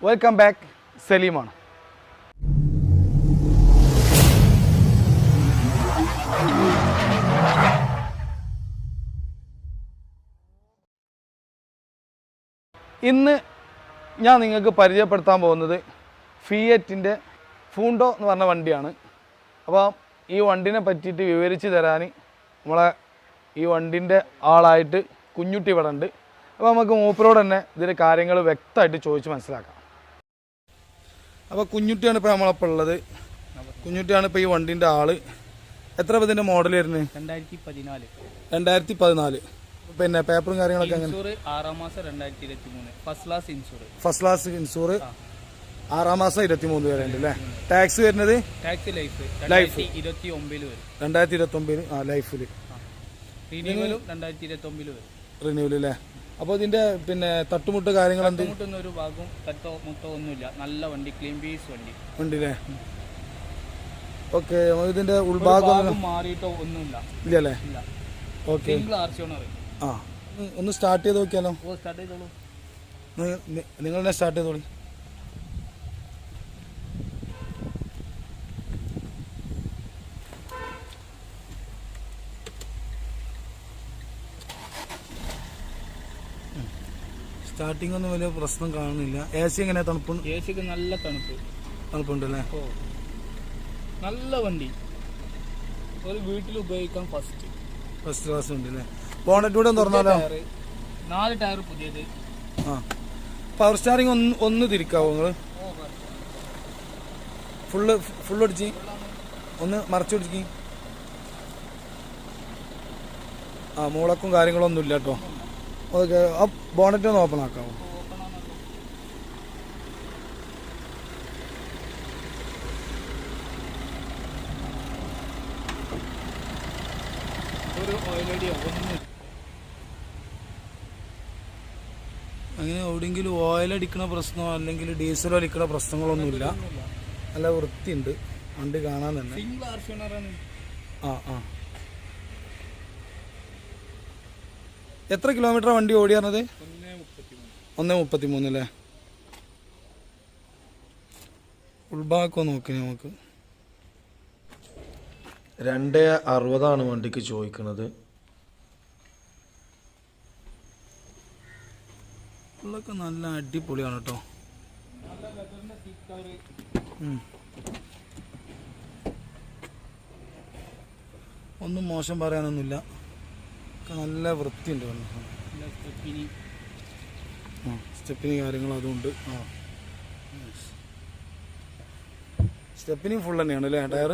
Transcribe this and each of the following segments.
Welcome back. സലീമാണ്. ഇന്ന് ഞാൻ നിങ്ങൾക്ക് പരിചയപ്പെടുത്താൻ പോകുന്നത് ഫിയറ്റിൻ്റെ പൂണ്ടോ എന്ന് പറഞ്ഞ വണ്ടിയാണ്. അപ്പോൾ ഈ വണ്ടിനെ പറ്റിയിട്ട് വിവരിച്ച് തരാൻ നമ്മളെ ഈ വണ്ടിൻ്റെ ആളായിട്ട് കുഞ്ഞുട്ടി ഇവിടെ ഉണ്ട്. അപ്പോൾ നമുക്ക് മൂപ്പരോട് തന്നെ ഇതിൻ്റെ കാര്യങ്ങൾ വ്യക്തമായിട്ട് ചോദിച്ച് മനസ്സിലാക്കാം. അപ്പോൾ കുഞ്ഞുട്ടിയാണ് ഇപ്പോൾ നമ്മളപ്പോൾ ഉള്ളത്. കുഞ്ഞുട്ടിയാണ് ഇപ്പോൾ ഈ വണ്ടിൻ്റെ ആൾ. എത്ര ഇതിൻ്റെ മോഡൽ വരുന്നത്? 2014. പിന്നെ പേപ്പറും കാര്യങ്ങളൊക്കെ അങ്ങനെ 6 മാസം 2023 ഫസ്റ്റ് ക്ലാസ് ഇൻഷൂർ 6 മാസം 23 വരെ ഉണ്ട് അല്ലേ? ടാക്സ് വരുന്നത് ലൈഫ് 2029 ലൈഫിൽ റിന്യൂവൽ അല്ലേ? അപ്പോൾ ഇതിന്റെ പിന്നെ തട്ടുമുട്ട് കാര്യങ്ങൾ ഒരു ഭാഗവും തട്ടോ ഒന്നുമില്ല. നല്ല വണ്ടി, ക്ലീൻ പീസ് വണ്ടി അല്ലേ? ഓക്കെ. ഇതിന്റെ ഉൾഭാഗം മാറിയിട്ടോ ഒന്നുമില്ല ഇല്ലല്ലേ? ഓക്കെ. ആ ഒന്ന് സ്റ്റാർട്ട് ചെയ്ത് നോക്കിയാലോ? സ്റ്റാർട്ട് ചെയ്തോളൂ. നിങ്ങൾ തന്നെ സ്റ്റാർട്ട് ചെയ്തോളൂ. സ്റ്റാർട്ടിംഗ് ഒന്നും വലിയ പ്രശ്നം കാണുന്നില്ല. എ സി എങ്ങനെ? തണുപ്പുണ്ട്? എ സിക്ക് നല്ല തണുപ്പുണ്ടല്ലേ? നല്ല വണ്ടി, ഒരു വീട്ടിൽ ഉപയോഗിക്കാൻ ഫസ്റ്റ് ക്ലാസ് ഉണ്ട് അല്ലേ? ബോണറ്റ് കൂടെ തുറന്നാലോ? 4 ടയർ പുതിയത്. ആ പവർ സ്റ്റാറിംഗ് ഒന്ന് തിരിക്കാവോ നിങ്ങൾ? ഫുള്ള് അടിച്ച് ഒന്ന് മറച്ചുപിടിക്ക്. ആ മൂളക്കും കാര്യങ്ങളൊന്നും ഇല്ല കേട്ടോ. ഓക്കെ. ആ ബോണറ്റ് ഒന്ന് ഓപ്പൺ ആക്കാവോ? അങ്ങനെ എവിടെയെങ്കിലും ഓയിൽ അടിക്കണ പ്രശ്നമോ അല്ലെങ്കിൽ ഡീസൽ അടിക്കണ പ്രശ്നങ്ങളൊന്നുമില്ല. നല്ല വൃത്തിയുണ്ട് വണ്ടി കാണാൻ തന്നെ. ആ ആ എത്ര കിലോമീറ്റർ വണ്ടി ഓടിയാണത്? 1:33 അല്ലേ? ഉൾഭാഗം നോക്കി നമുക്ക് 260 വണ്ടിക്ക് ചോദിക്കുന്നത്. ഉള്ളൊക്കെ നല്ല അടിപൊളിയാണ് കേട്ടോ. ഒന്നും മോശം പറയാനൊന്നുമില്ല. നല്ല വൃത്തിയുണ്ട്. സ്റ്റെപ്പിനി കാര്യങ്ങൾ അതുകൊണ്ട്. ആ സ്റ്റെപ്പിനി ഫുൾ തന്നെയാണ് അല്ലേ? ടയർ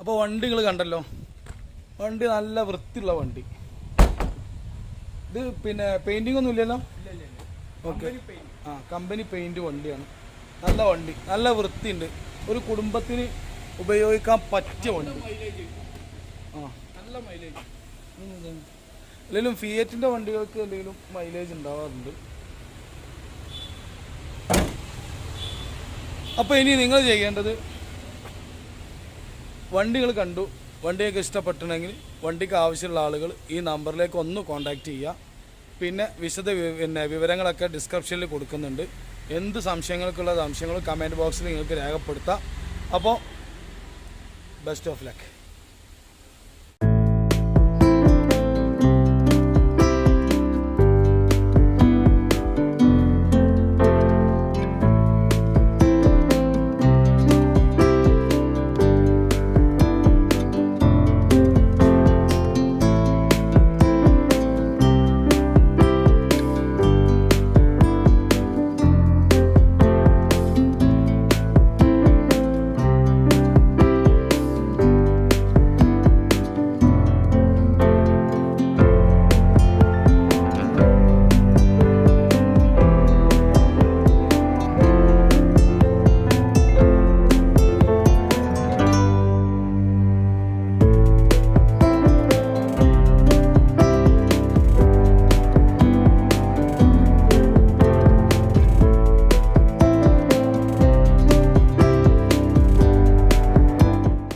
അപ്പോൾ വണ്ടികൾ കണ്ടല്ലോ. വണ്ടി നല്ല വൃത്തിയുള്ള വണ്ടി. ഇത് പിന്നെ പെയിന്റിംഗ് ഒന്നും ഇല്ലല്ലോ? ഓക്കെ. ആ കമ്പനി പെയിന്റ് വണ്ടിയാണ്. നല്ല വണ്ടി, നല്ല വൃത്തിയുണ്ട്. ഒരു കുടുംബത്തിന് ഉപയോഗിക്കാൻ പറ്റിയ വണ്ടി. ആ നല്ല മൈലേജ്. എന്തെങ്കിലും ഫിയറ്റിന്റെ വണ്ടികൾക്ക് എന്തെങ്കിലും മൈലേജ് ഉണ്ടാവാറുണ്ട്. അപ്പോൾ ഇനി നിങ്ങൾ ചെയ്യേണ്ടത്, വണ്ടികൾ കണ്ടു, വണ്ടിയൊക്കെ ഇഷ്ടപ്പെട്ടുണ്ടെങ്കിൽ വണ്ടിക്ക് ആവശ്യമുള്ള ആളുകൾ ഈ നമ്പറിലേക്ക് ഒന്ന് കോൺടാക്റ്റ് ചെയ്യുക. പിന്നെ വിവരങ്ങളൊക്കെ ഡിസ്ക്രിപ്ഷനിൽ കൊടുക്കുന്നുണ്ട്. എന്ത് സംശയങ്ങൾ കമൻറ്റ് ബോക്സിൽ നിങ്ങൾക്ക് രേഖപ്പെടുത്താം. അപ്പോൾ ബെസ്റ്റ് ഓഫ് ലക്ക്.